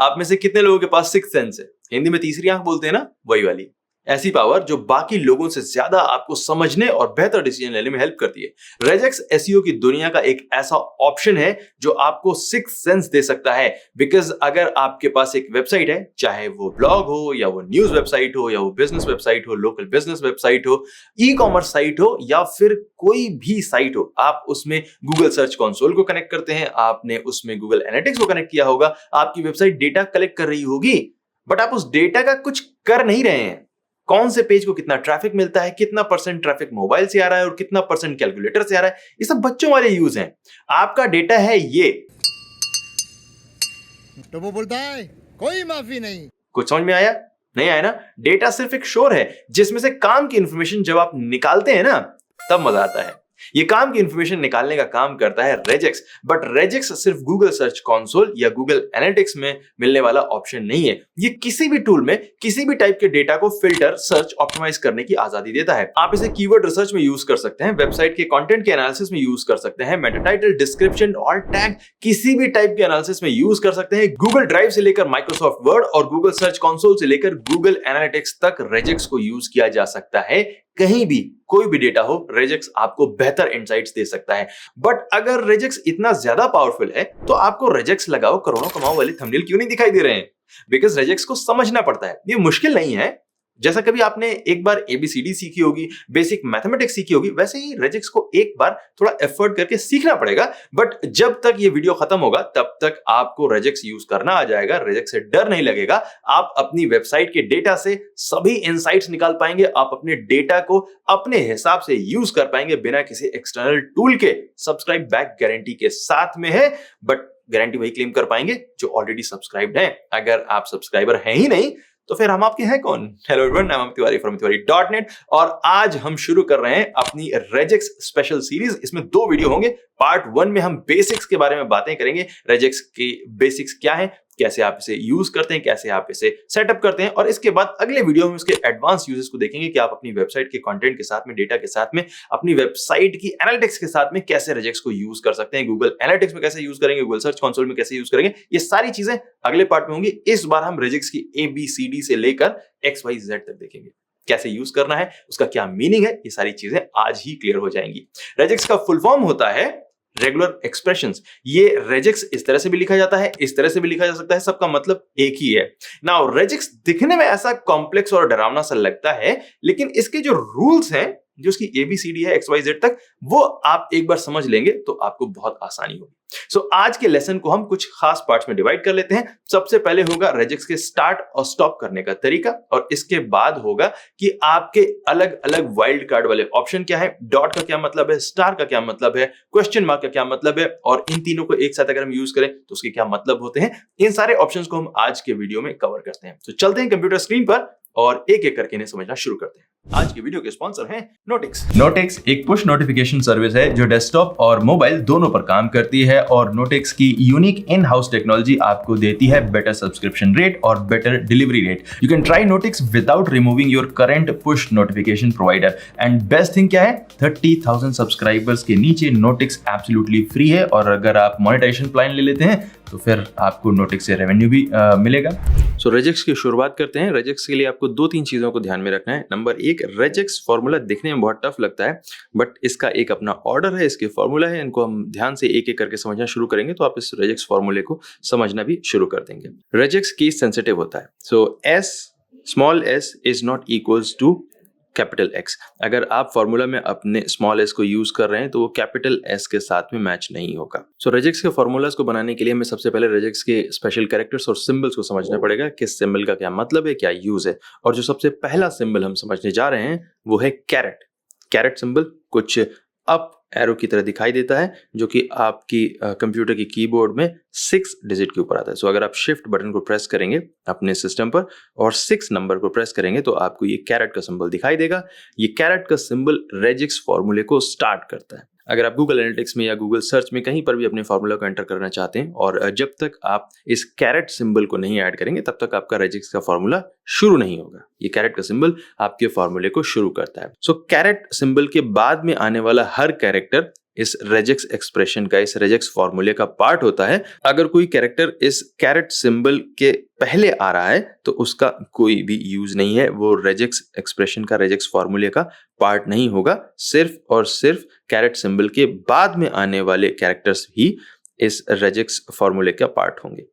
आप में से कितने लोगों के पास सिक्स्थ सेंस है? हिंदी में तीसरी आंख बोलते हैं ना, वही वाली। ऐसी पावर जो बाकी लोगों से ज्यादा आपको समझने और बेहतर डिसीजन लेने में हेल्प करती है। रेजेक्स एसईओ की दुनिया का एक ऐसा ऑप्शन है जो आपको सिक्स्थ सेंस दे सकता है। बिकॉज अगर आपके पास एक वेबसाइट है, चाहे वो ब्लॉग हो या वो न्यूज वेबसाइट हो या वो बिजनेस वेबसाइट हो, लोकल बिजनेस वेबसाइट हो, ई कॉमर्स साइट हो या फिर कोई भी साइट हो, आप उसमें गूगल सर्च कंसोल को कनेक्ट करते हैं, आपने उसमें गूगल एनालिटिक्स को कनेक्ट किया होगा, आपकी वेबसाइट डेटा कलेक्ट कर रही होगी, बट आप उस डेटा का कुछ कर नहीं रहे हैं। कौन से पेज को कितना ट्रैफिक मिलता है, कितना परसेंट ट्रैफिक मोबाइल से आ रहा है और कितना परसेंट कैलकुलेटर से आ रहा है, ये सब बच्चों वाले यूज हैं। आपका डेटा है ये, तो वो बोलता है कोई माफी नहीं। कुछ समझ में आया? नहीं आया ना? डेटा सिर्फ एक शोर है जिसमें से काम की इंफॉर्मेशन जब आप निकालते हैं ना, तब मजा आता है। ये काम की इंफॉर्मेशन निकालने का काम करता है रेजेक्स, बट रेजेक्स सिर्फ गूगल सर्च कंसोल या गूगल एनालिटिक्स में मिलने वाला ऑप्शन नहीं है। ये किसी भी टूल में किसी भी टाइप के डेटा को फिल्टर, सर्च, ऑप्टिमाइज करने की आजादी देता है। आप इसे कीवर्ड रिसर्च में यूज कर सकते हैं, वेबसाइट के कंटेंट के एनालिसिस में यूज कर सकते हैं, मेटा टाइटल, डिस्क्रिप्शन और टैग किसी भी टाइप के एनालिसिस में यूज कर सकते हैं। गूगल ड्राइव से लेकर माइक्रोसॉफ्ट वर्ड और गूगल सर्च कंसोल से लेकर गूगल एनालिटिक्स तक रेजेक्स को यूज किया जा सकता है। कहीं भी कोई भी डेटा हो, रेजेक्स आपको बेहतर इनसाइट्स दे सकता है। बट अगर रेजेक्स इतना ज्यादा पावरफुल है तो आपको रेजेक्स लगाओ करोड़ों कमाओ वाले थंबनेल क्यों नहीं दिखाई दे रहे हैं? बिकॉज रेजेक्स को समझना पड़ता है। ये मुश्किल नहीं है। जैसा कभी आपने एक बार एबीसीडी सीखी होगी, बेसिक मैथमेटिक्स सीखी होगी, वैसे ही रेजेक्स को एक बार थोड़ा एफर्ट करके सीखना पड़ेगा। बट जब तक ये वीडियो खत्म होगा तब तक आपको रेजेक्स यूज करना आ जाएगा, रेजेक्स से डर नहीं लगेगा। आप अपनी वेबसाइट के डेटा से सभी इनसाइट्स निकाल पाएंगे, आप अपने डेटा को अपने हिसाब से यूज कर पाएंगे बिना किसी एक्सटर्नल टूल के। सब्सक्राइब बैक गारंटी के साथ में है, बट गारंटी वही क्लेम कर पाएंगे जो ऑलरेडी सब्सक्राइब्ड हैं। अगर आप सब्सक्राइबर हैं ही नहीं तो फिर हम आपके हैं कौन? Hello everyone, I am Amit Tiwari from tiwari.net और आज हम शुरू कर रहे हैं अपनी रेजेक्स स्पेशल सीरीज। इसमें 2 वीडियो होंगे। पार्ट 1 में हम बेसिक्स के बारे में बातें करेंगे। रेजेक्स के बेसिक्स क्या है, कैसे आप इसे यूज करते हैं, कैसे आप इसे सेटअप करते हैं, और इसके बाद अगले वीडियो में इसके एडवांस यूजेस को देखेंगे कि आप अपनी वेबसाइट के कंटेंट के साथ में, डेटा के साथ में, अपनी वेबसाइट की एनालिटिक्स के साथ में कैसे रेजेक्स को यूज कर सकते हैं, गूगल एनालिटिक्स में कैसे यूज करेंगे, गूगल सर्च कंसोल में कैसे यूज करेंगे। ये सारी चीजें अगले पार्ट में होंगी। इस बार हम रेजेक्स की ABCD से लेकर XYZ तक देखेंगे। कैसे यूज करना है, उसका क्या मीनिंग है, ये सारी चीजें आज ही क्लियर हो जाएंगी। रेजेक्स का फुल फॉर्म होता है रेगुलर एक्सप्रेशंस। ये रेजेक्स इस तरह से भी लिखा जाता है, इस तरह से भी लिखा जा सकता है, सबका मतलब एक ही है। नाउ रेजेक्स दिखने में ऐसा कॉम्प्लेक्स और डरावना सा लगता है, लेकिन इसके जो रूल्स हैं, जो उसकी ABCD है XYZ तक, वो आप एक बार समझ लेंगे तो आपको बहुत आसानी होगी। सो आज के लेसन को हम कुछ खास पार्ट्स में डिवाइड कर लेते हैं। सबसे पहले होगा रेजेक्स के स्टार्ट और स्टॉप करने का तरीका, और इसके बाद होगा कि आपके अलग अलग वाइल्ड कार्ड वाले ऑप्शन क्या है, डॉट का क्या मतलब है, स्टार का क्या मतलब है, क्वेश्चन मार्क का क्या मतलब है, और इन तीनों को एक साथ अगर हम यूज करें तो उसके क्या मतलब होते हैं। इन सारे ऑप्शंस को हम आज के वीडियो में कवर करते हैं। तो चलते हैं कंप्यूटर स्क्रीन पर और एक एक करके इन्हें समझना शुरू करते हैं। आज की वीडियो के स्पॉन्सर हैं नोटिक्स। नोटिक्स एक पुश नोटिफिकेशन सर्विस है जो डेस्कटॉप और मोबाइल दोनों पर काम करती है, और नोटिक्स की यूनिक इन हाउस टेक्नोलॉजी आपको देती है बेटर सब्सक्रिप्शन रेट और better delivery rate. You can try Notix without removing your current push notification provider. And best thing क्या है, 30,000 सब्सक्राइबर्स के नीचे नोटिक्स एब्सोल्युटली फ्री है, और अगर आप मोनेटाइजेशन प्लान ले लेते हैं तो फिर आपको नोटिक्स से रेवेन्यू भी मिलेगा। सो रेजेक्स की शुरुआत करते हैं। रेजेक्स के लिए आपको 2-3 चीजों को ध्यान में रखना है। नंबर 1, रेजेक्स फॉर्मूला दिखने में बहुत टफ लगता है, बट इसका एक अपना ऑर्डर है, इसके फॉर्मूला है। इनको हम ध्यान से एक एक करके समझना शुरू करेंगे तो आप इस रेजेक्स फॉर्मूले को समझना भी शुरू कर देंगे। रेजेक्स केस सेंसिटिव होता है। So small s is not equals to capital X। अगर आप फॉर्मूला में अपने स्मॉल s को यूज कर रहे हैं तो वो कैपिटल S के साथ में मैच नहीं होगा। सो रेजेक्स के फॉर्मूलाज को बनाने के लिए हमें सबसे पहले रेजेक्स के स्पेशल कैरेक्टर्स और सिंबल्स को समझना पड़ेगा, किस सिंबल का क्या मतलब है, क्या यूज है। और जो सबसे पहला सिंबल हम समझने जा रहे हैं वो है कैरेट। कैरेट सिंबल कुछ अप एरो की तरह दिखाई देता है, जो कि आपकी कंप्यूटर की कीबोर्ड में 6 डिजिट के ऊपर आता है। सो अगर आप शिफ्ट बटन को प्रेस करेंगे अपने सिस्टम पर और 6 नंबर को प्रेस करेंगे तो आपको ये कैरेट का सिंबल दिखाई देगा। ये कैरेट का सिंबल रेजेक्स फॉर्मूले को स्टार्ट करता है। अगर आप गूगल एनालिटिक्स में या गूगल सर्च में कहीं पर भी अपने फॉर्मूला को एंटर करना चाहते हैं और जब तक आप इस कैरेट सिंबल को नहीं ऐड करेंगे तब तक आपका रेजेक्स का फॉर्मूला शुरू नहीं होगा। ये कैरेट का सिंबल आपके फॉर्मूले को शुरू करता है। सो कैरेट सिंबल के बाद में आने वाला हर कैरेक्टर इस रेजेक्स एक्सप्रेशन का, इस रेजेक्स फॉर्मूले का पार्ट होता है। अगर कोई कैरेक्टर इस कैरेट सिंबल के पहले आ रहा है तो उसका कोई भी यूज नहीं है, वो रेजेक्स एक्सप्रेशन का, रेजेक्स फॉर्मूले का पार्ट नहीं होगा। सिर्फ और सिर्फ कैरेट सिंबल के बाद में आने वाले कैरेक्टर्स ही इस रेजेक्स फॉर्मूले का पार्ट होंगे।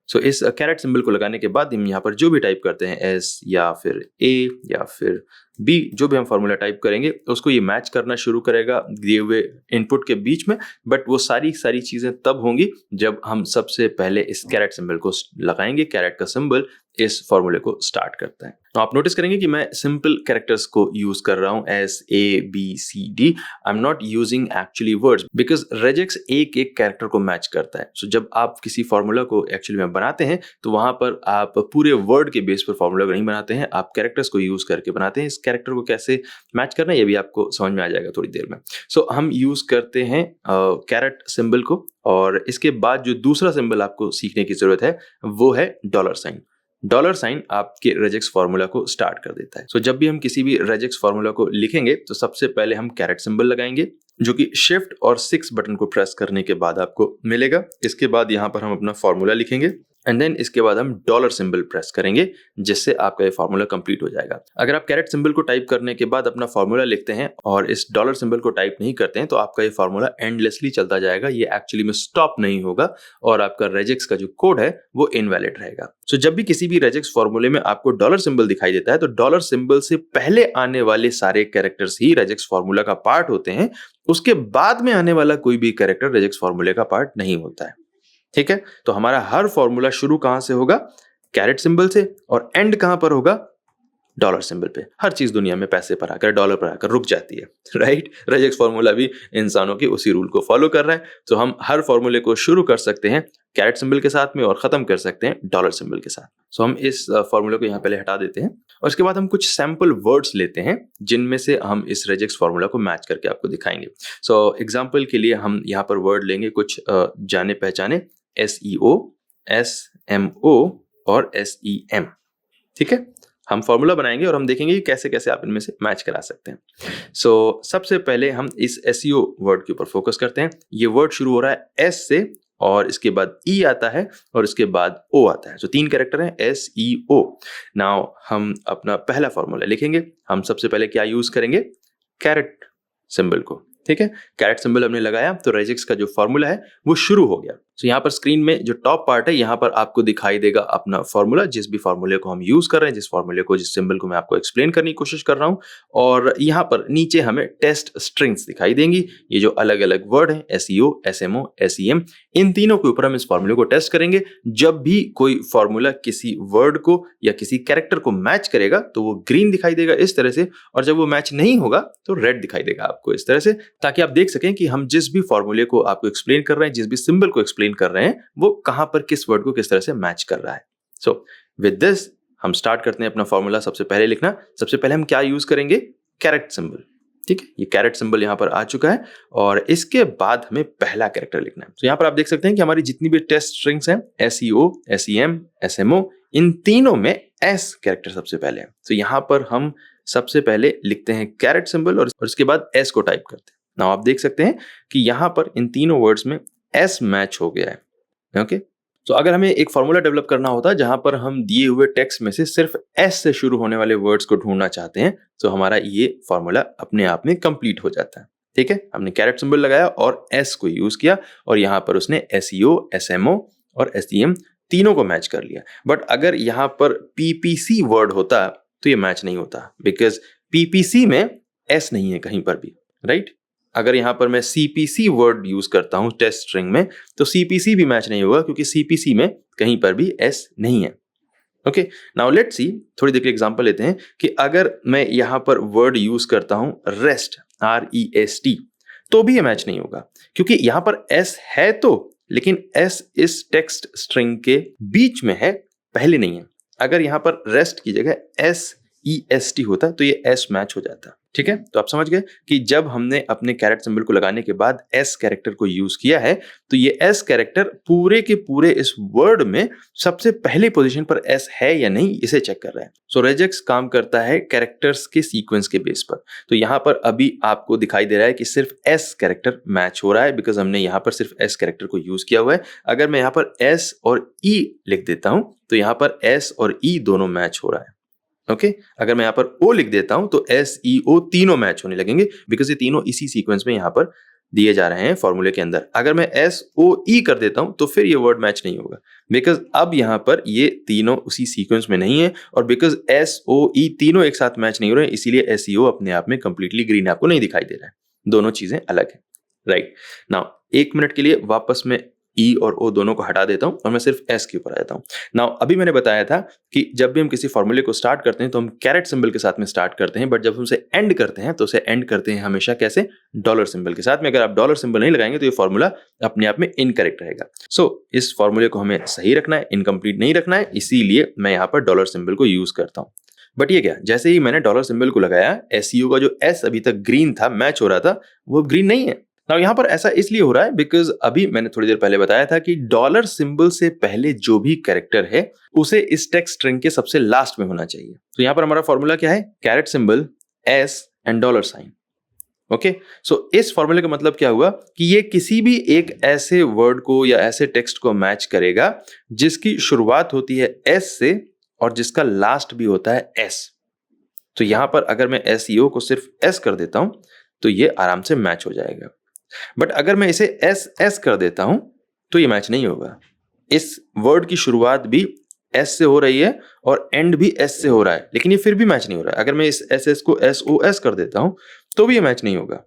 सो इस कैरेट सिंबल को लगाने के बाद हम यहाँ पर जो भी टाइप करते हैं, एस या फिर ए या फिर बी, जो भी हम फॉर्मूला टाइप करेंगे उसको ये मैच करना शुरू करेगा दिए हुए इनपुट के बीच में। बट वो सारी चीजें तब होंगी जब हम सबसे पहले इस कैरेट सिंबल को लगाएंगे। कैरेट का सिंबल इस फॉर्मूले को स्टार्ट करता है। तो आप नोटिस करेंगे कि मैं सिंपल कैरेक्टर्स को यूज कर रहा हूं, S A B C D. I am not using actually words because regex एक कैरेक्टर को मैच करता है। सो जब आप किसी फॉर्मूला को एक्चुअली में बनाते हैं तो वहां पर आप पूरे वर्ड के बेस पर फॉर्मूला को नहीं बनाते हैं, आप कैरेक्टर्स को यूज करके बनाते हैं। इस कैरेक्टर को कैसे मैच करना है ये भी आपको समझ में आ जाएगा थोड़ी देर में। सो हम यूज करते हैं कैरेट सिंबल को, और इसके बाद जो दूसरा सिंबल आपको सीखने की जरूरत है वो है डॉलर साइन। डॉलर साइन आपके रेजेक्स फॉर्मूला को स्टार्ट कर देता है। सो जब भी हम किसी भी रेजेक्स फॉर्मूला को लिखेंगे तो सबसे पहले हम कैरेट सिंबल लगाएंगे, जो कि शिफ्ट और 6 बटन को प्रेस करने के बाद आपको मिलेगा। इसके बाद यहाँ पर हम अपना फॉर्मूला लिखेंगे एंड देन इसके बाद हम डॉलर सिंबल प्रेस करेंगे, जिससे आपका ये फॉर्मूला कंप्लीट हो जाएगा। अगर आप कैरेट सिंबल को टाइप करने के बाद अपना फॉर्मूला लिखते हैं और इस डॉलर सिंबल को टाइप नहीं करते हैं तो आपका ये फॉर्मूला एंडलेसली चलता जाएगा, ये एक्चुअली में स्टॉप नहीं होगा और आपका रेजेक्स का जो कोड है वो इनवैलिड रहेगा। सो जब भी किसी भी रेजेक्स फॉर्मूले में आपको डॉलर सिंबल दिखाई देता है तो डॉलर सिंबल से पहले आने वाले सारे कैरेक्टर्स ही रेजेक्स फॉर्मूला का पार्ट होते हैं। उसके बाद में आने वाला कोई भी कैरेक्टर रेजेक्स फॉर्मूले का पार्ट नहीं होता है। ठीक है, तो हमारा हर फॉर्मूला शुरू कहां से होगा? कैरेट सिंबल से, और एंड कहां पर होगा? डॉलर सिंबल पे। हर चीज दुनिया में पैसे पर आकर, डॉलर पर आकर रुक जाती है, राइट? रेजेक्स फॉर्मूला भी इंसानों के उसी रूल को फॉलो कर रहा है। तो हम हर फॉर्मूले को शुरू कर सकते हैं कैरेट सिंबल के साथ में और खत्म कर सकते हैं डॉलर सिंबल के साथ। सो हम इस फॉर्मूले को यहाँ पहले हटा देते हैं और इसके बाद हम कुछ सैंपल वर्ड्स लेते हैं जिनमें से हम इस रेजेक्स फॉर्मूला को मैच करके आपको दिखाएंगे। सो एग्जाम्पल के लिए हम यहाँ पर वर्ड लेंगे कुछ जाने पहचाने, SEO, SMO और SEM। ठीक है, हम फॉर्मूला बनाएंगे और हम देखेंगे कि कैसे कैसे आप इनमें से मैच करा सकते हैं। सो सबसे पहले हम इस SEO वर्ड के ऊपर फोकस करते हैं। ये वर्ड शुरू हो रहा है S से और इसके बाद E आता है और इसके बाद O आता है। सो 3 कैरेक्टर हैं, SEO। नाउ हम अपना पहला फॉर्मूला लिखेंगे। हम सबसे पहले क्या यूज करेंगे? कैरेट सिंबल को। ठीक है, कैरेट सिंबल हमने लगाया तो रेजेक्स का जो फॉर्मूला है वो शुरू हो गया। तो यहाँ पर स्क्रीन में जो टॉप पार्ट है यहाँ पर आपको दिखाई देगा अपना फॉर्मूला, जिस भी फॉर्मूले को हम यूज कर रहे हैं, जिस फॉर्मूले को, जिस सिंबल को मैं आपको एक्सप्लेन करने की कोशिश कर रहा हूँ। और यहाँ पर नीचे हमें टेस्ट स्ट्रिंग्स दिखाई देंगी, ये जो अलग अलग वर्ड है, SEO, SMO, SEM, इन तीनों के ऊपर हम इस फॉर्मूले को टेस्ट करेंगे। जब भी कोई फॉर्मूला किसी वर्ड को या किसी कैरेक्टर को मैच करेगा तो वो ग्रीन दिखाई देगा इस तरह से, और जब वो मैच नहीं होगा तो रेड दिखाई देगा आपको इस तरह से, ताकि आप देख सकें कि हम जिस भी फॉर्मूले को आपको एक्सप्लेन कर रहे हैं, जिस भी सिंबल को एक्सप्लेन कर रहे हैं, वो कहां पर किस वर्ड को किस तरह से मैच कर रहा है। सो विद दिस हम स्टार्ट करते हैं अपना फॉर्मूला। सबसे पहले लिखना, सबसे पहले हम क्या यूज करेंगे? Carat symbol. ठीक है, ये कैरेट सिंबल यहां पर आ चुका है और इसके बाद हमें पहला कैरेक्टर लिखना है। तो यहां पर आप देख सकते हैं कि हमारी जितनी भी टेस्ट स्ट्रिंग्स हैं, SEO, SEM, SMO, इन तीनों में S कैरेक्टर सबसे पहले है। तो यहां पर हम सबसे पहले लिखते हैं कैरेट सिंबल और इसके बाद S को टाइप करते हैं। नाउ आप देख सकते हैं कि यहां पर इन तीनों वर्ड्स में S मैच हो गया है। ओके, तो अगर हमें एक फॉर्मूला डेवलप करना होता है जहां पर हम दिए हुए टेक्स्ट में से सिर्फ S से शुरू होने वाले वर्ड्स को ढूंढना चाहते हैं तो हमारा ये फॉर्मूला अपने आप में कंप्लीट हो जाता है। ठीक है, हमने कैरेट सिंबल लगाया और S को यूज किया और यहां पर उसने SEO, SMO और SEM तीनों को मैच कर लिया। बट अगर यहां पर PPC वर्ड होता तो ये मैच नहीं होता, बिकॉज PPC में S नहीं है कहीं पर भी, राइट? अगर यहां पर मैं CPC वर्ड यूज करता हूं टेस्ट स्ट्रिंग में तो CPC भी मैच नहीं होगा, क्योंकि CPC में कहीं पर भी S नहीं है। ओके, नाउ लेट्स सी, थोड़ी देर के एग्जांपल लेते हैं कि अगर मैं यहां पर वर्ड यूज करता हूं REST, REST, तो भी ये मैच नहीं होगा, क्योंकि यहां पर S है तो, लेकिन S इस टेक्स्ट स्ट्रिंग के बीच में है, पहले नहीं है। अगर यहां पर REST की जगह SEST होता तो ये S मैच हो जाता। ठीक है, तो आप समझ गए कि जब हमने अपने कैरेट सिंबल को लगाने के बाद S कैरेक्टर को यूज किया है तो ये S कैरेक्टर पूरे के पूरे इस वर्ड में सबसे पहली पोजीशन पर S है या नहीं इसे चेक कर रहा है। सो रेजेक्स काम करता है कैरेक्टर्स के सीक्वेंस के बेस पर। तो यहाँ पर अभी आपको दिखाई दे रहा है कि सिर्फ S कैरेक्टर मैच हो रहा है बिकॉज हमने यहाँ पर सिर्फ S कैरेक्टर को यूज किया हुआ है। अगर मैं यहाँ पर S और E लिख देता हूं तो यहाँ पर S और E दोनों मैच हो रहा है। ओके अगर मैं यहाँ पर O लिख देता हूं तो SEO तीनों मैच होने लगेंगे बिकॉज ये तीनों इसी सीक्वेंस में यहाँ पर दिए जा रहे हैं फॉर्मूले के अंदर। अगर मैं SOE कर देता हूं तो फिर ये वर्ड मैच नहीं होगा बिकॉज अब यहाँ पर ये तीनों उसी सीक्वेंस में नहीं है और बिकॉज SOE तीनों एक साथ मैच नहीं हो रहे हैं इसीलिए SEO अपने आप में कंप्लीटली ग्रीन आपको नहीं दिखाई दे रहा है। दोनों चीजें अलग है। राइट नाउ 1 मिनट के लिए वापस में E और O दोनों को हटा देता हूं और मैं सिर्फ S के ऊपर आ जाता हूं। नाउ अभी मैंने बताया था कि जब भी हम किसी फॉर्मूले को स्टार्ट करते हैं तो हम कैरेट सिंबल के साथ में स्टार्ट करते हैं, बट जब हम उसे एंड करते हैं तो उसे एंड करते हैं हमेशा कैसे, डॉलर सिंबल के साथ में। अगर आप डॉलर सिंबल नहीं लगाएंगे तो ये फॉर्मूला अपने आप में इनकरेक्ट रहेगा। सो इस फॉर्मूले को हमें सही रखना है, इनकम्प्लीट नहीं रखना है, इसीलिए मैं यहाँ पर डॉलर सिंबल को यूज करता हूँ। बट ये क्या, जैसे ही मैंने डॉलर सिंबल को लगाया SEO का जो S अभी तक ग्रीन था, मैच हो रहा था, वो ग्रीन नहीं है। नाउ यहाँ पर ऐसा इसलिए हो रहा है बिकॉज अभी मैंने थोड़ी देर पहले बताया था कि डॉलर सिंबल से पहले जो भी कैरेक्टर है उसे इस टेक्स्ट स्ट्रिंग के सबसे लास्ट में होना चाहिए। तो यहाँ पर हमारा फॉर्मूला क्या है, caret symbol S and dollar sign. Okay so इस फॉर्मूले का मतलब क्या हुआ कि ये किसी भी एक ऐसे वर्ड को या ऐसे टेक्स्ट को मैच करेगा जिसकी शुरुआत होती है S से और जिसका लास्ट भी होता है S। तो यहां पर अगर मैं SEO को सिर्फ S कर देता हूं तो ये आराम से मैच हो जाएगा। बट अगर मैं इसे SS कर देता हूं तो ये मैच नहीं होगा। इस वर्ड की शुरुआत भी S से हो रही है और एंड भी S से हो रहा है, लेकिन ये फिर भी मैच नहीं हो रहा है। अगर मैं इस SS को SOS कर देता हूं तो भी ये मैच नहीं होगा।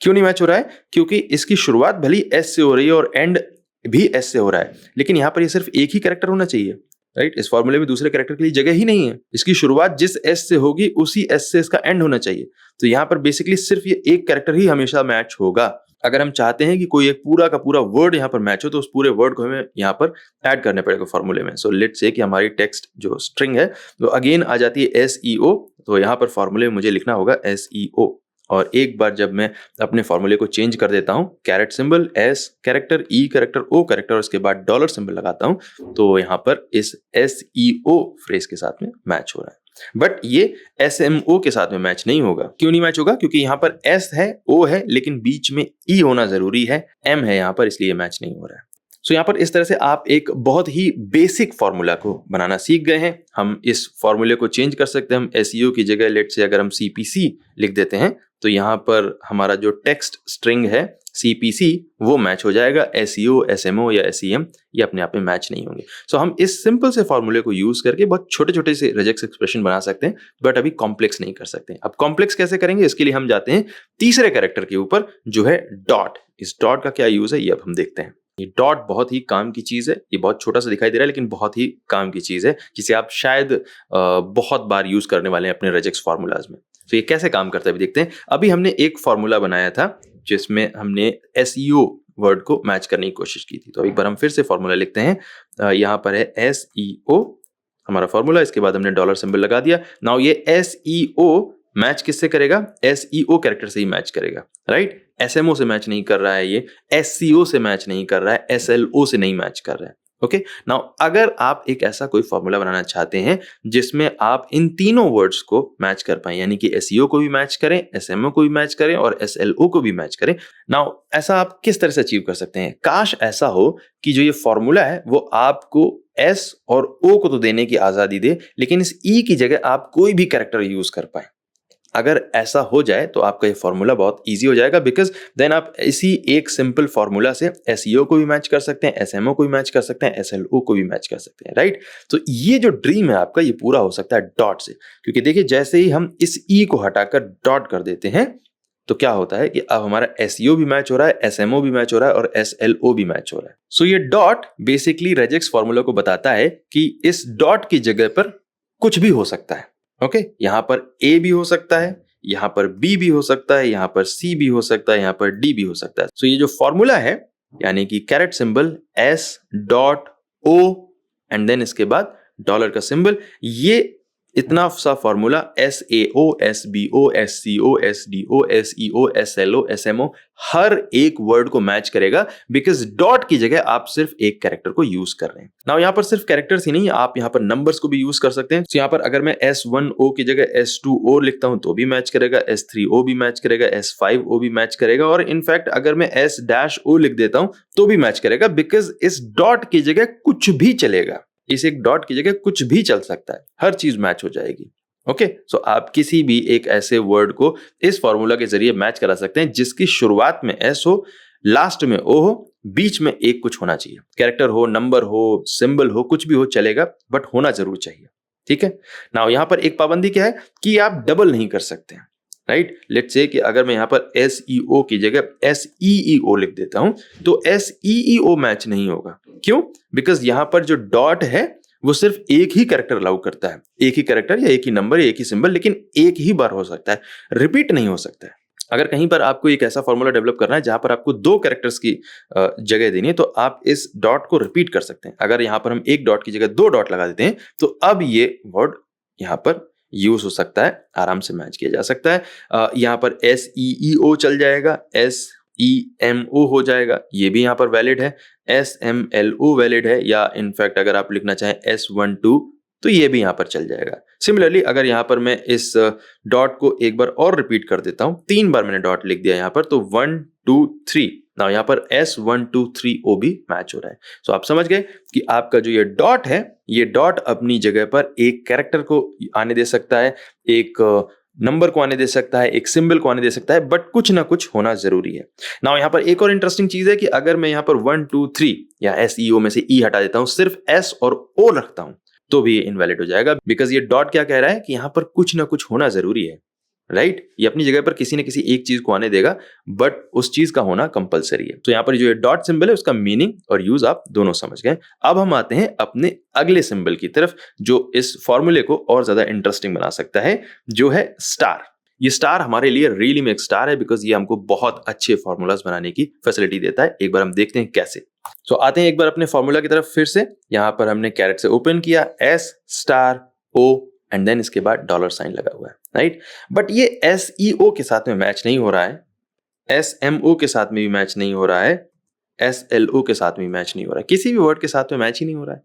क्यों नहीं मैच हो रहा है? क्योंकि इसकी शुरुआत भली S से हो रही है और एंड भी S से हो रहा है, लेकिन यहां पर ये सिर्फ एक ही कैरेक्टर होना चाहिए। राइट, इस फॉर्मूले में दूसरे कैरेक्टर के लिए जगह ही नहीं है। इसकी शुरुआत जिस S से होगी उसी S से इसका एंड होना चाहिए। तो यहाँ पर बेसिकली सिर्फ ये एक कैरेक्टर ही हमेशा मैच होगा। अगर हम चाहते हैं कि कोई एक पूरा का पूरा वर्ड यहाँ पर मैच हो तो उस पूरे वर्ड को हमें यहाँ पर ऐड करने पड़ेगा फॉर्मूले में। सो लेट्स से कि हमारी टेक्स्ट जो स्ट्रिंग है वो अगेन आ जाती है SEO, तो यहाँ पर फॉर्मूले में मुझे लिखना होगा SEO। और एक बार जब मैं अपने फॉर्मूले को चेंज कर देता हूं, carat symbol S character E character O character और उसके बाद डॉलर सिंबल लगाता हूं तो यहाँ पर इस SEO फ्रेज के साथ में मैच हो रहा है। बट ये SMO के साथ में मैच नहीं होगा। क्यों नहीं मैच होगा? क्योंकि यहाँ पर S है, O है, लेकिन बीच में E होना जरूरी है, M है यहाँ पर, इसलिए मैच नहीं हो रहा है। सो यहाँ पर इस तरह से आप एक बहुत ही बेसिक फॉर्मूला को बनाना सीख गए हैं। हम इस फॉर्मूले को चेंज कर सकते हैं। हम SEO की जगह लेट से अगर हम CPC लिख देते हैं तो यहाँ पर हमारा जो टेक्स्ट स्ट्रिंग है CPC वो मैच हो जाएगा। SEO, SMO या SEM ये अपने आप में मैच नहीं होंगे। सो हम इस सिंपल से फॉर्मूले को यूज करके बहुत छोटे छोटे से रेजेक्स एक्सप्रेशन बना सकते हैं, बट अभी कॉम्प्लेक्स नहीं कर सकते। अब कॉम्प्लेक्स कैसे करेंगे, इसके लिए हम जाते हैं तीसरे कैरेक्टर के ऊपर जो है डॉट। इस डॉट का क्या यूज है ये अब हम देखते हैं। ये डॉट बहुत ही काम की चीज है। ये बहुत छोटा सा दिखाई दे रहा है लेकिन बहुत ही काम की चीज है जिसे आप शायद बहुत बार यूज करने वाले हैं अपने रेजेक्स फॉर्मूलाज में। तो ये कैसे काम करता है अभी देखते हैं। अभी हमने एक फॉर्मूला बनाया था जिसमें हमने SEO वर्ड को मैच करने की कोशिश की थी। तो एक बार हम फिर से फॉर्मूला लिखते हैं। यहाँ पर है SEO हमारा फॉर्मूला, इसके बाद हमने डॉलर सिंबल लगा दिया। नाउ ये SEO मैच किससे करेगा? SEO कैरेक्टर से ही मैच करेगा। राइट, SMO से मैच नहीं कर रहा है, ये SCO से मैच नहीं कर रहा है, SLO से नहीं मैच कर रहा है। ओके नाउ अगर आप एक ऐसा कोई फॉर्मूला बनाना चाहते हैं जिसमें आप इन तीनों वर्ड्स को मैच कर पाए, यानी कि SEO को भी मैच करें, SMO को भी मैच करें और SLO को भी मैच करें, नाउ ऐसा आप किस तरह से अचीव कर सकते हैं? काश ऐसा हो कि जो ये फॉर्मूला है वो आपको S और O को तो देने की आजादी दे, लेकिन इस E की जगह आप कोई भी कैरेक्टर यूज कर पाए। अगर ऐसा हो जाए तो आपका ये फॉर्मूला बहुत इजी हो जाएगा, बिकॉज देन आप इसी एक सिंपल फॉर्मूला से SEO को भी मैच कर सकते हैं, SMO को भी मैच कर सकते हैं, SLO को भी मैच कर सकते हैं। राइट, तो ये जो ड्रीम है आपका ये पूरा हो सकता है डॉट से। क्योंकि देखिए जैसे ही हम इस E को हटाकर डॉट कर देते हैं तो क्या होता है कि अब हमारा SEO भी मैच हो रहा है, SMO भी मैच हो रहा है और SLO भी मैच हो रहा है। सो ये डॉट बेसिकली रेजेक्स फॉर्मूला को बताता है कि इस डॉट की जगह पर कुछ भी हो सकता है। ओके यहाँ पर A भी हो सकता है, यहाँ पर B भी हो सकता है, यहाँ पर C भी हो सकता है, यहाँ पर D भी हो सकता है। सो ये जो फॉर्मूला है यानी कि caret symbol S dot O and then इसके बाद डॉलर का सिंबल, ये इतना सा formula SAO, SBO, SCO, SDO, SEO, SLO, SMO हर एक वर्ड को मैच करेगा, बिकॉज डॉट की जगह आप सिर्फ एक कैरेक्टर को यूज कर रहे हैं। नाउ यहाँ पर सिर्फ कैरेक्टर्स ही नहीं, आप यहाँ पर नंबर्स को भी यूज कर सकते हैं। तो यहाँ पर अगर मैं S1O की जगह S2O लिखता हूं तो भी मैच करेगा, S3O भी मैच करेगा, S5O भी मैच करेगा, और इनफैक्ट अगर मैं S-O लिख देता हूं तो भी मैच करेगा, बिकॉज इस डॉट की जगह कुछ भी चलेगा। इस एक डॉट की जगह कुछ भी चल सकता है, हर चीज मैच हो जाएगी। ओके, सो आप किसी भी एक ऐसे वर्ड को इस फॉर्मूला के जरिए मैच करा सकते हैं जिसकी शुरुआत में S हो, लास्ट में O हो, बीच में एक कुछ होना चाहिए। कैरेक्टर हो, नंबर हो, सिंबल हो, कुछ भी हो चलेगा, बट होना जरूर चाहिए। ठीक है, नाउ यहां पर एक पाबंदी क्या है कि आप डबल नहीं कर सकते, राइट। लेट्स से कि अगर मैं यहां पर SEO की जगह SEEO लिख देता हूं तो SEEO मैच नहीं होगा। क्यों? बिकॉज यहां पर जो डॉट है वो सिर्फ एक ही कैरेक्टर अलाउ करता है, एक ही कैरेक्टर या एक ही नंबर या एक ही सिंबल, लेकिन एक ही बार हो सकता है, रिपीट नहीं हो सकता है। अगर कहीं पर आपको एक ऐसा फॉर्मूला डेवलप करना है जहां पर आपको दो कैरेक्टर्स की जगह देनी है तो आप इस डॉट को रिपीट कर सकते हैं। अगर यहां पर हम एक डॉट की जगह दो डॉट लगा देते हैं तो अब ये वर्ड यहां पर यूज हो सकता है, आराम से मैच किया जा सकता है। यहां पर SEEO चल जाएगा, SEMO हो जाएगा, ये भी यहां पर वैलिड है, SMLO वैलिड है, या इनफैक्ट अगर आप लिखना चाहें S12 तो ये भी यहां पर चल जाएगा। सिमिलरली अगर यहां पर मैं इस डॉट को एक बार और रिपीट कर देता हूं, 3 बार मैंने डॉट लिख दिया यहां पर, तो 1 2 3, ना यहां पर S123O भी मैच हो रहा है। सो आप समझ गए कि आपका जो ये डॉट है, ये डॉट अपनी जगह पर एक कैरेक्टर को आने दे सकता है, एक नंबर को आने दे सकता है, एक सिंबल को आने दे सकता है, बट कुछ ना कुछ होना जरूरी है। नाउ यहां पर एक और इंटरेस्टिंग चीज है कि अगर मैं यहां पर 1 2 3 या SEO में से E हटा देता हूं, सिर्फ S और O रखता हूं तो भी ये इनवैलिड हो जाएगा, बिकॉज ये डॉट क्या कह रहा है कि यहां पर कुछ ना कुछ होना जरूरी है, राइट। ये अपनी जगह पर किसी न किसी एक चीज को आने देगा, बट उस चीज का होना कंपलसरी है। तो यहां पर जो ये डॉट सिंबल है उसका मीनिंग और यूज आप दोनों समझ गए। अब हम आते हैं अपने अगले सिंबल की तरफ जो इस फॉर्मूले को और ज्यादा इंटरेस्टिंग बना सकता है, जो है स्टार। ये स्टार हमारे लिए रियली में एक स्टार है, बिकॉज ये हमको बहुत अच्छे फॉर्मूलाज बनाने की फैसिलिटी देता है। एक बार हम देखते हैं कैसे। तो आते हैं एक बार अपने फॉर्मूला की तरफ फिर से। यहां पर हमने कैरेट से ओपन किया, S*O एंड देन इसके बाद $साइन लगा हुआ है, राइट। बट ये SEO के साथ में मैच नहीं हो रहा है, SMO के साथ में भी मैच नहीं हो रहा है, SLO के साथ में भी मैच नहीं हो रहा है, किसी भी वर्ड के साथ में मैच ही नहीं हो रहा है।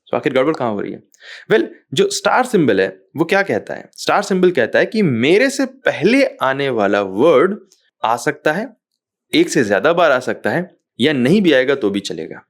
तो आखिर गड़बड़ कहां हो रही है? वेल, जो स्टार सिंबल है वो क्या कहता है? स्टार सिंबल कहता है कि मेरे से पहले आने वाला वर्ड आ सकता है, एक से ज्यादा बार आ सकता है, या नहीं भी आएगा तो भी चलेगा।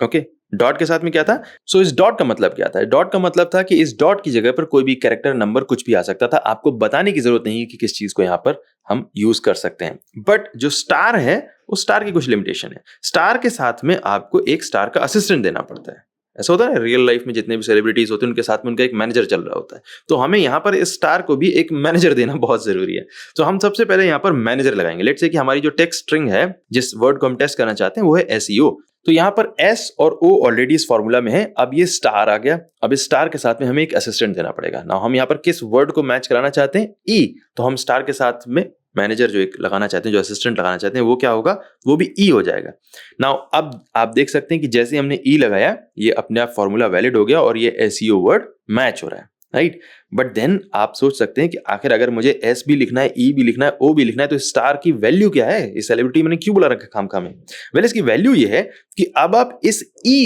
ओके, डॉट के साथ में क्या था? सो इस डॉट का मतलब क्या था? डॉट का मतलब था कि इस डॉट की जगह पर कोई भी कैरेक्टर, नंबर, कुछ भी आ सकता था। आपको बताने की जरूरत नहीं कि किस चीज को यहां पर हम यूज कर सकते हैं। बट जो स्टार है, उस स्टार की कुछ लिमिटेशन है। स्टार के साथ में आपको एक स्टार का असिस्टेंट देना पड़ता है। ऐसा होता है रियल लाइफ में, जितने भी सेलिब्रिटीज होते हैं उनके साथ में उनका एक मैनेजर चल रहा होता है, तो हमें यहाँ पर इस स्टार को भी एक मैनेजर देना बहुत जरूरी है। तो हम सबसे पहले यहाँ पर मैनेजर लगाएंगे। लेट्स से कि हमारी जो टेक्स्ट स्ट्रिंग है, जिस वर्ड को हम टेस्ट करना चाहते हैं, वो है SEO। तो यहाँ पर S और O ऑलरेडी इस फॉर्मूला में है, अब ये स्टार आ गया। अब इस स्टार के साथ में हमें एक असिस्टेंट देना पड़ेगा ना। हम यहाँ पर किस वर्ड को मैच कराना चाहते हैं? E। तो हम स्टार के साथ में मैनेजर जो एक लगाना चाहते हैं, जो असिस्टेंट लगाना चाहते हैं, वो क्या होगा? वो भी E हो जाएगा। नाउ अब आप देख सकते हैं कि जैसे हमने E लगाया, ये अपने आप फॉर्मूला वैलिड हो गया और ये SEO वर्ड मैच हो रहा है, राइट। बट देन आप सोच सकते हैं कि आखिर अगर मुझे S भी लिखना है, E भी लिखना है, O भी लिखना है, तो स्टार की वैल्यू क्या है? इस सेलिब्रिटी मैंने क्यों बुला रखा खामखा में? वेल, इसकी वैल्यू ये है कि अब आप इस E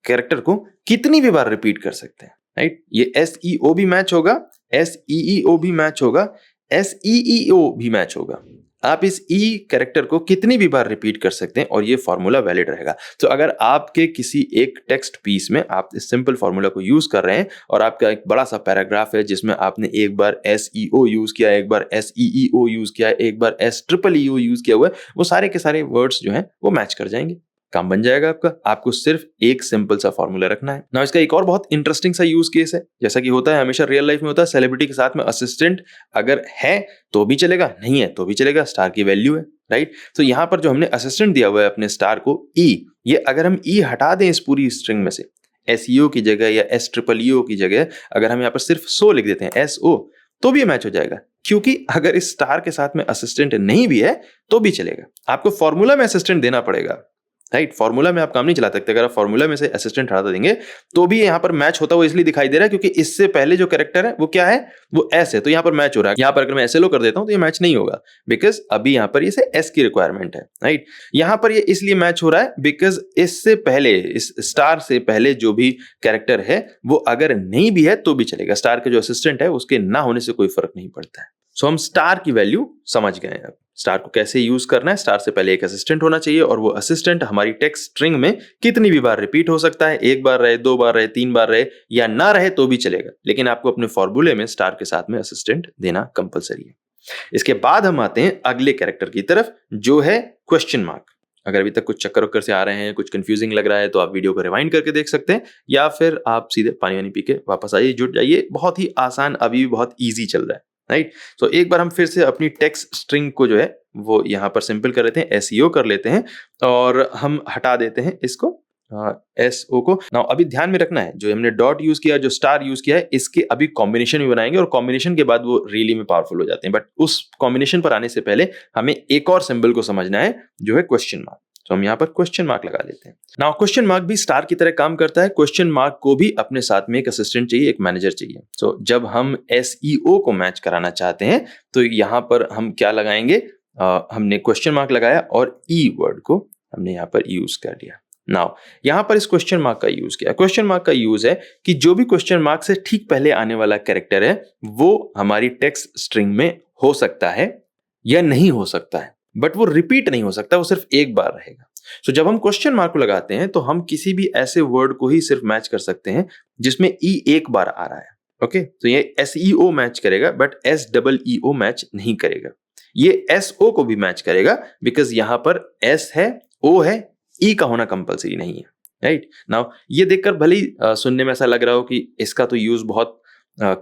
कैरेक्टर को कितनी भी बार रिपीट कर सकते हैं, राइट। ये SEO भी मैच होगा, SEEO भी मैच होगा, SEEO भी मैच होगा। आप इस E कैरेक्टर को कितनी भी बार रिपीट कर सकते हैं और ये फॉर्मूला वैलिड रहेगा। तो अगर आपके किसी एक टेक्स्ट पीस में आप इस सिंपल फॉर्मूला को यूज कर रहे हैं और आपका एक बड़ा सा पैराग्राफ है जिसमें आपने एक बार SEO यूज किया, एक बार SEEO यूज किया, एक बार SEEO यूज किया हुआ है, वो सारे के सारे वर्ड्स जो हैं वो मैच कर जाएंगे, काम बन जाएगा आपका। आपको सिर्फ एक सिंपल सा फॉर्मूला रखना है ना। इसका एक और बहुत इंटरेस्टिंग सा यूज केस है, जैसा कि होता है हमेशा रियल लाइफ में होता है, सेलिब्रिटी के साथ में असिस्टेंट अगर है तो भी चलेगा, नहीं है तो भी चलेगा, स्टार की वैल्यू है, राइट। तो यहां पर जो हमने असिस्टेंट दिया हुआ है अपने स्टार को E, ये अगर हम E हटा दें इस पूरी स्ट्रिंग में से, SEO की जगह या SEEO की जगह अगर हम यहाँ पर सिर्फ SO लिख देते हैं, SO, तो भी मैच हो जाएगा, क्योंकि अगर इस स्टार के साथ में असिस्टेंट नहीं भी है तो भी चलेगा। आपको फॉर्मूला में असिस्टेंट देना पड़ेगा, राइट। फॉर्मूला में आप काम नहीं चला सकते। अगर आप फॉर्मूला में से असिस्टेंट हटा देंगे तो भी यहाँ पर मैच होता हुआ इसलिए दिखाई दे रहा है क्योंकि इससे पहले जो कैरेक्टर है वो क्या है, वो एस है, तो यहाँ पर मैच हो रहा है। यहाँ पर अगर मैं एसएलओ कर देता हूँ तो ये मैच नहीं होगा बिकॉज अभी यहाँ पर इसे एस की रिक्वायरमेंट है, राइट। यहाँ पर ये इसलिए मैच हो रहा है बिकॉज इससे पहले, इस स्टार से पहले जो भी कैरेक्टर है वो अगर नहीं भी है तो भी चलेगा। स्टार के जो असिस्टेंट है उसके ना होने से कोई फर्क नहीं पड़ता है। सो हम स्टार की वैल्यू समझ गए हैं। अब स्टार को कैसे यूज करना है, स्टार से पहले एक असिस्टेंट होना चाहिए और वो असिस्टेंट हमारी टेक्स्ट स्ट्रिंग में कितनी भी बार रिपीट हो सकता है, एक बार रहे, दो बार रहे, तीन बार रहे या ना रहे तो भी चलेगा, लेकिन आपको अपने फॉर्मूले में स्टार के साथ में असिस्टेंट देना कंपलसरी है। इसके बाद हम आते हैं अगले कैरेक्टर की तरफ जो है क्वेश्चन मार्क। अगर अभी तक कुछ चक्कर वक्कर से आ रहे हैं, कुछ कंफ्यूजिंग लग रहा है तो आप वीडियो को रिवाइंड करके देख सकते हैं या फिर आप सीधे पानी वानी पी के वापस आइए, जुट जाइए। बहुत ही आसान, अभी भी बहुत ईजी चल रहा है, राइट। तो एक बार हम फिर से अपनी टेक्स्ट स्ट्रिंग को जो है वो यहाँ पर सिंपल कर लेते हैं, एसईओ कर लेते हैं और हम हटा देते हैं इसको एसओ को। नाउ अभी ध्यान में रखना है जो हमने डॉट यूज किया, जो स्टार यूज किया है, इसके अभी कॉम्बिनेशन भी बनाएंगे और कॉम्बिनेशन के बाद वो रियली में पावरफुल हो जाते हैं। बट उस कॉम्बिनेशन पर आने से पहले हमें एक और सिंबल को समझना है जो है क्वेश्चन मार्क। तो हम यहाँ पर क्वेश्चन मार्क लगा लेते हैं। नाउ क्वेश्चन मार्क भी स्टार की तरह काम करता है। क्वेश्चन मार्क को भी अपने साथ में एक असिस्टेंट चाहिए, एक मैनेजर चाहिए। सो जब हम एसईओ को मैच कराना चाहते हैं तो यहाँ पर हम क्या लगाएंगे, हमने क्वेश्चन मार्क लगाया और ई वर्ड को हमने यहाँ पर यूज कर लिया। नाउ यहाँ पर इस क्वेश्चन मार्क का यूज किया। क्वेश्चन मार्क का यूज है कि जो भी क्वेश्चन मार्क से ठीक पहले आने वाला कैरेक्टर है वो हमारी टेक्स्ट स्ट्रिंग में हो सकता है या नहीं हो सकता है, बट वो रिपीट नहीं हो सकता, वो सिर्फ एक बार रहेगा। सो जब हम क्वेश्चन मार्क को लगाते हैं तो हम किसी भी ऐसे वर्ड को ही सिर्फ मैच कर सकते हैं जिसमें ई एक बार आ रहा है। ओके, तो ये एसईओ मैच करेगा but S double EO match नहीं करेगा। ये एसओ को भी मैच करेगा बिकॉज यहां पर एस है, ओ है, ई का होना कंपलसरी नहीं है, राइट। नाउ ये देखकर भले ही सुनने में ऐसा लग रहा हो कि इसका तो यूज बहुत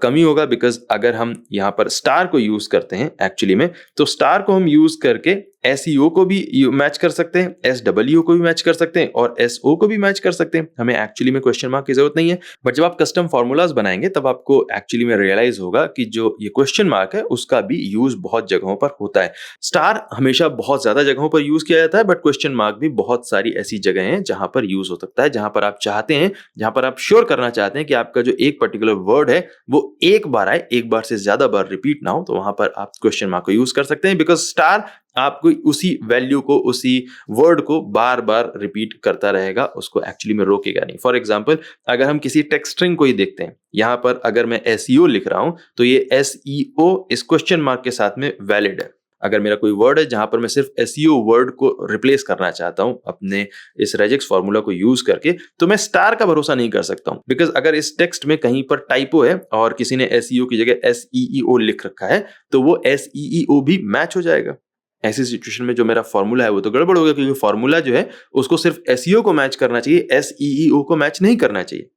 कम ही होगा बिकॉज अगर हम यहाँ पर स्टार को यूज करते हैं एक्चुअली में, तो स्टार को हम यूज करके एसईओ को भी मैच कर सकते हैं, एस डब्ल्यू को भी मैच कर सकते हैं और एसओ को भी मैच कर सकते हैं। हमें एक्चुअली में क्वेश्चन मार्क की जरूरत नहीं है। बट जब आप कस्टम फॉर्मूलाज बनाएंगे तब आपको एक्चुअली में रियलाइज होगा कि जो ये क्वेश्चन मार्क है उसका भी यूज बहुत जगहों पर होता है। स्टार हमेशा बहुत ज्यादा जगहों पर यूज किया जाता है बट क्वेश्चन मार्क भी बहुत सारी ऐसी जगह हैं जहां पर यूज हो सकता है, जहां पर आप चाहते हैं, जहां पर आप श्योर करना चाहते हैं कि आपका जो एक पर्टिकुलर वर्ड है वो एक बार आए, एक बार से ज्यादा बार रिपीट ना हो, तो वहां पर आप क्वेश्चन मार्क को यूज कर सकते हैं बिकॉज स्टार आपको उसी वैल्यू को, उसी वर्ड को बार बार रिपीट करता रहेगा, उसको एक्चुअली में रोकेगा नहीं। फॉर एग्जांपल अगर हम किसी टेक्स्ट स्ट्रिंग को ही देखते हैं, यहां पर अगर मैं एसईओ लिख रहा हूं तो ये एसईओ इस क्वेश्चन मार्क के साथ में वैलिड है। अगर मेरा कोई वर्ड है जहां पर मैं सिर्फ एसईओ वर्ड को रिप्लेस करना चाहता हूं अपने इस रेजेक्स फॉर्मूला को यूज करके, तो मैं स्टार का भरोसा नहीं कर सकता हूं बिकॉज अगर इस टेक्स्ट में कहीं पर टाइपो है और किसी ने एसईओ की जगह एसईईओ लिख रखा है तो वो एसईईओ भी मैच हो जाएगा। ऐसी सिचुएशन में जो मेरा फॉर्मूला है वो तो गड़बड़ होगा क्योंकि फॉर्मूला जो है उसको सिर्फ एसईओ को मैच करना चाहिए, एसईईओ को मैच नहीं करना चाहिए।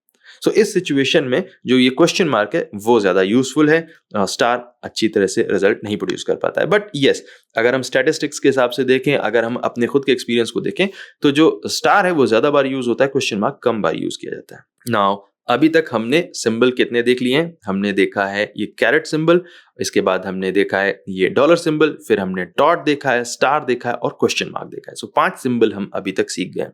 सो इस सिचुएशन में जो ये क्वेश्चन मार्क है वो ज्यादा यूजफुल है। स्टार अच्छी तरह से रिजल्ट नहीं प्रोड्यूस कर पाता है। बट यस, अगर हम स्टैटिस्टिक्स के हिसाब से देखें, अगर हम अपने खुद के एक्सपीरियंस को देखें तो जो स्टार है वो ज्यादा बार यूज होता है, क्वेश्चन मार्क कम बार यूज किया जाता है। नाउ अभी तक हमने सिंबल कितने देख लिए हैं? हमने देखा है ये कैरेट सिंबल, इसके बाद हमने देखा है ये डॉलर सिंबल, फिर हमने डॉट देखा है, स्टार देखा है और क्वेश्चन मार्क देखा है। सो 5 सिंबल हम अभी तक सीख गए।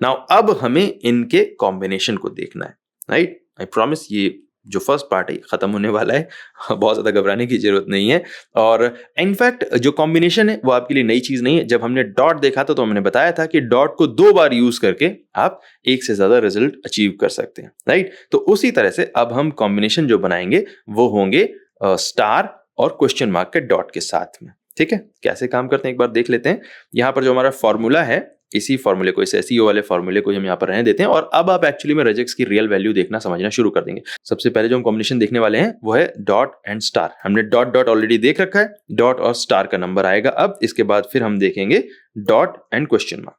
नाउ अब हमें इनके कॉम्बिनेशन को देखना है, राइट। आई प्रॉमिस ये जो फर्स्ट पार्ट है खत्म होने वाला है, बहुत ज्यादा घबराने की जरूरत नहीं है। और इनफैक्ट जो कॉम्बिनेशन है वो आपके लिए नई चीज नहीं है। जब हमने डॉट देखा था तो हमने बताया था कि डॉट को 2 बार यूज करके आप एक से ज्यादा रिजल्ट अचीव कर सकते हैं, राइट। तो उसी तरह से अब हम कॉम्बिनेशन जो बनाएंगे वो होंगे स्टार और क्वेश्चन मार्क के डॉट के साथ में, ठीक है। कैसे काम करते हैं एक बार देख लेते हैं। यहाँ पर जो हमारा फॉर्मूला है, इसी फॉर्मूले को, इस एसईओ वाले फॉर्मूले को हम यहाँ पर रहने देते हैं और अब आप एक्चुअली में रेजेक्स की रियल वैल्यू देखना समझना शुरू कर देंगे। सबसे पहले जो हम कॉम्बिनेशन देखने वाले हैं वो है डॉट एंड स्टार। हमने डॉट डॉट ऑलरेडी देख रखा है, डॉट और स्टार का नंबर आएगा अब। इसके बाद फिर हम देखेंगे डॉट एंड क्वेश्चन मार्क,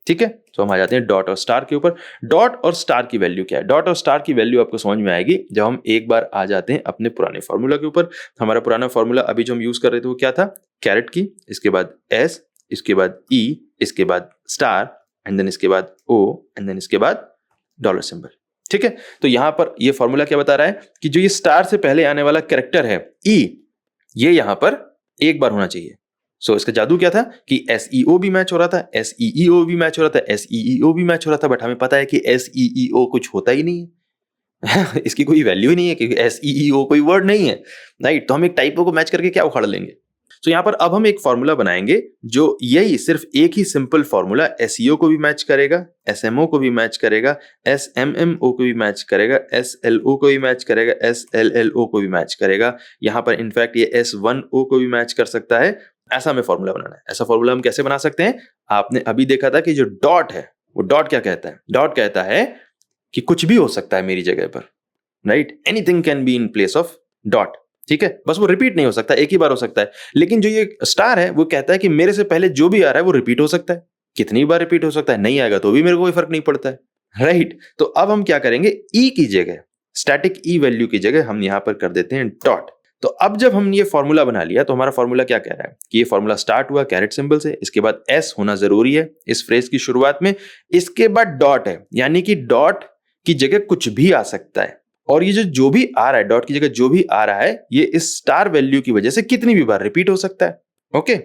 ठीक है। तो हम आ जाते हैं डॉट और स्टार के ऊपर। डॉट और स्टार की वैल्यू क्या है? डॉट और स्टार की वैल्यू आपको समझ में आएगी जब हम एक बार आ जाते हैं अपने पुराने फॉर्मूला के ऊपर। हमारा पुराना फॉर्मूला अभी जो हम यूज कर रहे थे वो क्या था? कैरेट की, इसके बाद एस, इसके बाद ई, इसके बाद स्टार एंड देन इसके बाद ओ एंड देन इसके बाद डॉलर सिंबल, ठीक है। तो यहां पर ये फॉर्मूला क्या बता रहा है कि जो ये स्टार से पहले आने वाला कैरेक्टर है ई, ये यहां पर एक बार होना चाहिए, सो इसका जादू क्या था कि SEO भी मैच हो रहा था, SEEO भी मैच हो रहा था, SEEO भी मैच हो रहा था, बट हमें पता है कि SEEO कुछ होता ही नहीं है इसकी कोई वैल्यू ही नहीं है क्योंकि SEEO कोई वर्ड नहीं है, राइट? तो हम एक टाइपो को मैच करके क्या उखाड़ लेंगे? तो यहाँ पर अब हम एक फॉर्मूला बनाएंगे जो यही सिर्फ एक ही सिंपल फॉर्मूला SEO को भी मैच करेगा, SMO को भी मैच करेगा, SMMO को भी मैच करेगा, SLO को भी मैच करेगा, SLLO को भी मैच करेगा। यहाँ पर इनफैक्ट ये S1O को भी मैच कर सकता है। ऐसा हमें फॉर्मूला बनाना है। ऐसा फॉर्मूला हम कैसे बना सकते हैं? आपने अभी देखा था कि जो डॉट है वो डॉट क्या कहता है? डॉट कहता है कि कुछ भी हो सकता है मेरी जगह पर, right? Anything can be in place of dot, ठीक है? बस वो रिपीट नहीं हो सकता, एक ही बार हो सकता है। लेकिन जो ये स्टार है वो कहता है कि मेरे से पहले जो भी आ रहा है वो रिपीट हो सकता है। कितनी बार रिपीट हो सकता है? नहीं आएगा तो भी मेरे को कोई फर्क नहीं पड़ता है, राइट? तो अब हम क्या करेंगे? ई की जगह, स्टैटिक ई वैल्यू की जगह हम यहां पर कर देते हैं डॉट। तो अब जब हम ये फॉर्मूला बना लिया तो हमारा फॉर्मूला क्या कह रहा है कि ये फॉर्मूला स्टार्ट हुआ कैरेट सिंबल से, इसके बाद एस होना जरूरी है इस फ्रेज की शुरुआत में, इसके बाद डॉट है, यानी कि डॉट की जगह कुछ भी आ सकता है। और ये जो भी आ रहा है, डॉट की जगह जो भी आ रहा है, ये इस स्टार वैल्यू की वजह से कितनी भी बार रिपीट हो सकता है। ओके,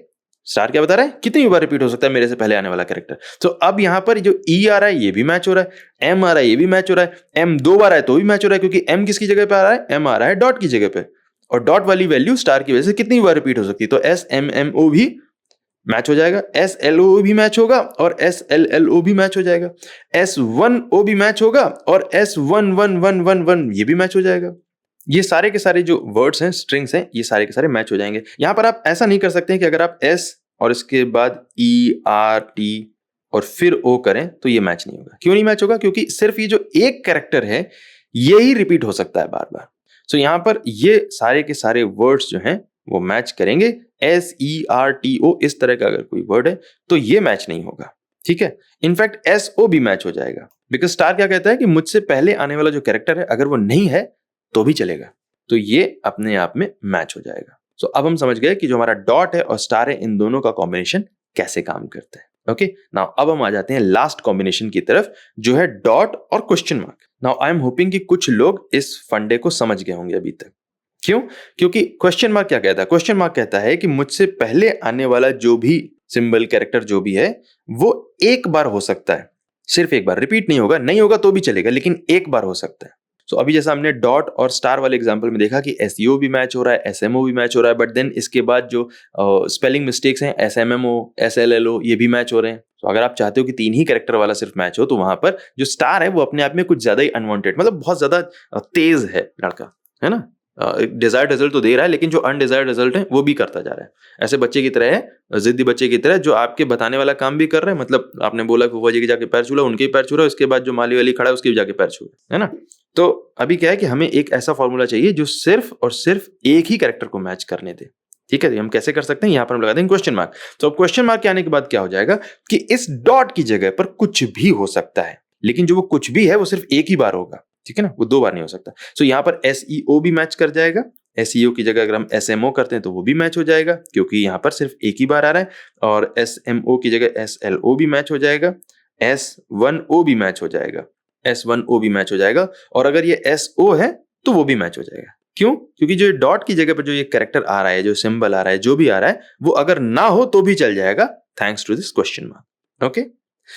स्टार क्या बता रहा है? कितनी भी बार रिपीट हो सकता है मेरे से पहले आने वाला कैरेक्टर। तो अब यहां पर जो ई आ रहा है ये भी मैच हो रहा है, एम आ रहा है ये भी मैच हो रहा है, एम दो बार आए तो भी मैच हो रहा है क्योंकि एम किसकी जगह पे आ रहा है? एम आ रहा है डॉट की जगह पे, और डॉट वाली वैल्यू स्टार की वजह से कितनी बार रिपीट हो सकती है। तो SMMO भी मैच हो जाएगा, SLO भी मैच होगा और SLLO भी मैच हो जाएगा, S1O भी मैच होगा और S11111 ये भी मैच हो जाएगा। ये सारे के सारे जो वर्ड्स हैं, स्ट्रिंग्स हैं, ये सारे के सारे मैच हो जाएंगे। यहां पर आप ऐसा नहीं कर सकते हैं कि अगर आप S और इसके बाद ERT और फिर O करें तो ये मैच नहीं होगा। क्यों नहीं मैच होगा? क्योंकि सिर्फ ये जो एक कैरेक्टर है यही रिपीट हो सकता है बार बार। सो यहां पर ये सारे के सारे वर्ड्स जो हैं वो मैच करेंगे। SERTO इस तरह का अगर कोई वर्ड है तो ये मैच नहीं होगा, ठीक है? इनफैक्ट SO भी मैच हो जाएगा बिकॉज स्टार क्या कहता है कि मुझसे पहले आने वाला जो कैरेक्टर है अगर वो नहीं है तो भी चलेगा, तो ये अपने आप में मैच हो जाएगा। सो अब हम समझ गए कि जो हमारा डॉट है और स्टार है इन दोनों का कॉम्बिनेशन कैसे काम करता है। ओके, नाउ अब हम आ जाते हैं लास्ट कॉम्बिनेशन की तरफ जो है डॉट और question mark. Now I am hoping कि कुछ लोग इस फंडे को समझ गए होंगे अभी तक। क्यों? क्योंकि क्वेश्चन मार्क क्या कहता है? क्वेश्चन मार्क कहता है कि मुझसे पहले आने वाला जो भी सिंबल कैरेक्टर जो भी है वो एक बार हो सकता है, सिर्फ एक बार, रिपीट नहीं होगा, नहीं होगा तो भी चलेगा लेकिन एक बार हो सकता है। सो अभी जैसा हमने डॉट और स्टार वाले एग्जांपल में देखा कि SEO भी मैच हो रहा है, SMO भी मैच हो रहा है, बट देन इसके बाद जो स्पेलिंग मिस्टेक्स हैं SMMO, SLLO ये भी मैच हो रहे हैं। तो अगर आप चाहते हो कि 3 ही कैरेक्टर वाला सिर्फ मैच हो तो वहां पर जो स्टार है वो अपने आप में कुछ ज्यादा ही अनवांटेड, मतलब बहुत ज्यादा तेज है लड़का, है ना? डिजायर्ड रिजल्ट तो दे रहा है लेकिन जो अनडिजायर्ड रिजल्ट है वो भी करता जा रहा है। ऐसे बच्चे की तरह है, जिद्दी बच्चे की तरह जो आपके बताने वाला काम भी कर रहा है, मतलब आपने बोला फूफा जी के जाके पैर छूला, उनके भी पैर छू रहा है, उसके बाद जो माली वाली खड़ा है उसके भी जाके पैर छू रहा है ना? तो अभी क्या है कि हमें एक ऐसा फॉर्मूला चाहिए जो सिर्फ और सिर्फ एक ही कैरेक्टर को मैच करने दे, ठीक है? हम कैसे कर सकते हैं? यहाँ पर हम लगा देंगे क्वेश्चन मार्क। तो अब क्वेश्चन मार्क के आने के बाद क्या हो जाएगा कि इस डॉट की जगह पर कुछ भी हो सकता है, लेकिन जो वो कुछ भी है वो सिर्फ एक ही बार होगा, ठीक है ना? वो 2 बार नहीं हो सकता। सो यहाँ पर SEO भी मैच कर जाएगा, SEO की जगह अगर हम SMO करते हैं तो वो भी मैच हो जाएगा क्योंकि यहाँ पर सिर्फ एक ही बार आ रहा है, और SMO की जगह SLO भी मैच हो जाएगा, S1O भी मैच हो जाएगा, S1O भी मैच हो जाएगा, और अगर ये SO है तो वो भी मैच हो जाएगा। क्यों? क्योंकि जो डॉट की जगह पर जो ये कैरेक्टर आ रहा है, जो सिंबल आ रहा है, जो भी आ रहा है, वो अगर ना हो तो भी चल जाएगा thanks to this question mark. Okay,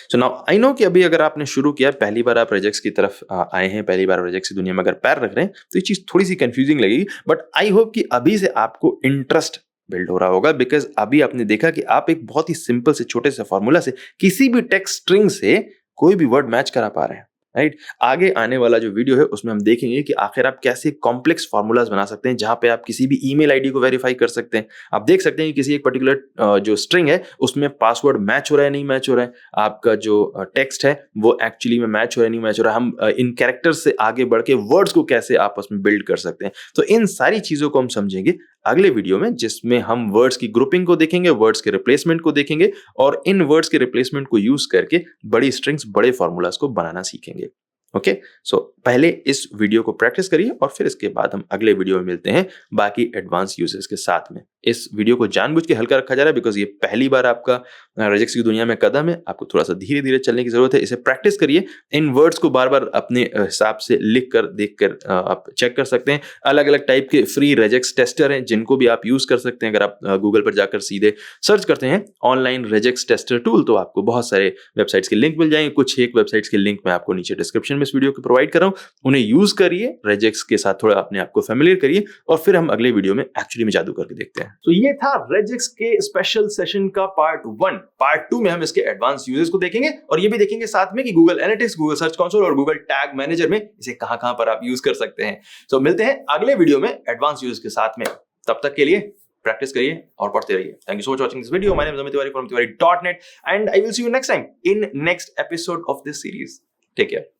so now I know कि अभी अगर आपने शुरू किया, पहली बार आप रेजेक्स की तरफ आए हैं, पहली बार रेजेक्स की दुनिया में अगर पैर रख रहे हैं तो ये चीज थोड़ी सी कंफ्यूजिंग लगेगी, बट आई होप कि अभी से आपको इंटरेस्ट बिल्ड हो रहा होगा बिकॉज अभी आपने देखा कि आप एक बहुत ही सिंपल से छोटे से फॉर्मूला से किसी भी टेक्स्ट स्ट्रिंग से कोई भी वर्ड मैच करा पा रहे हैं, राइट? आगे आने वाला जो वीडियो है उसमें हम देखेंगे कि आखिर आप कैसे कॉम्प्लेक्स फॉर्मूलाज बना सकते हैं जहां पे आप किसी भी ईमेल आईडी को वेरीफाई कर सकते हैं। आप देख सकते हैं कि किसी एक पर्टिकुलर जो स्ट्रिंग है उसमें पासवर्ड मैच हो रहा है, नहीं मैच हो रहा है, आपका जो टेक्स्ट है वो एक्चुअली में मैच हो रहा है, नहीं मैच हो रहा है, हम इन कैरेक्टर्स से आगे बढ़ के वर्ड्स को कैसे आपस में बिल्ड कर सकते हैं। तो इन सारी चीजों को हम समझेंगे अगले वीडियो में, जिसमें हम वर्ड्स की ग्रुपिंग को देखेंगे, वर्ड्स के रिप्लेसमेंट को देखेंगे और इन वर्ड्स के रिप्लेसमेंट को यूज करके बड़ी स्ट्रिंग्स, बड़े फॉर्मूलाज को बनाना सीखेंगे। ओके, सो पहले इस वीडियो को प्रैक्टिस करिए और फिर इसके बाद हम अगले वीडियो में मिलते हैं बाकी एडवांस यूजेस के साथ में। इस वीडियो को जानबूझ के हल्का रखा जा रहा है बिकॉज ये पहली बार आपका रेजेक्स की दुनिया में कदम है। आपको थोड़ा सा धीरे धीरे चलने की जरूरत है। इसे प्रैक्टिस करिए। इन वर्ड्स को बार बार अपने हिसाब से लिख कर देख कर आप चेक कर सकते हैं। अलग अलग टाइप के फ्री रेजेक्स टेस्टर हैं जिनको भी आप यूज कर सकते हैं। अगर आप गूगल पर जाकर सीधे सर्च करते हैं ऑनलाइन रेजेक्स टेस्टर टूल तो आपको बहुत सारे वेबसाइट्स के लिंक मिल जाएंगे। कुछ एक वेबसाइट्स के लिंक मैं आपको नीचे डिस्क्रिप्शन में इस वीडियो को प्रोवाइड कर रहा हूं। उन्हें यूज करिए, रेजेक्स के साथ थोड़ा अपने आप को फेमिलियर करिए और फिर हम अगले वीडियो में एक्चुअली में जादू करके देखते हैं। तो ये था रेजेक्स के स्पेशल सेशन का पार्ट 1। पार्ट 2 में हम इसके एडवांस यूजेस को देखेंगे और ये भी देखेंगे साथ में कि Google analytics, Google search console और गूगल टैग मैनेजर में इसे कहां-कहां पर आप यूज कर सकते हैं। तो मिलते हैं अगले वीडियो में एडवांस यूजेस के साथ में। तब तक के लिए प्रैक्टिस करिए और पढ़ते रहिए। Thank you so much watching this video. My name is Amit Tiwari from tiwari.net and I will see you next time in next episode of this series. Take care.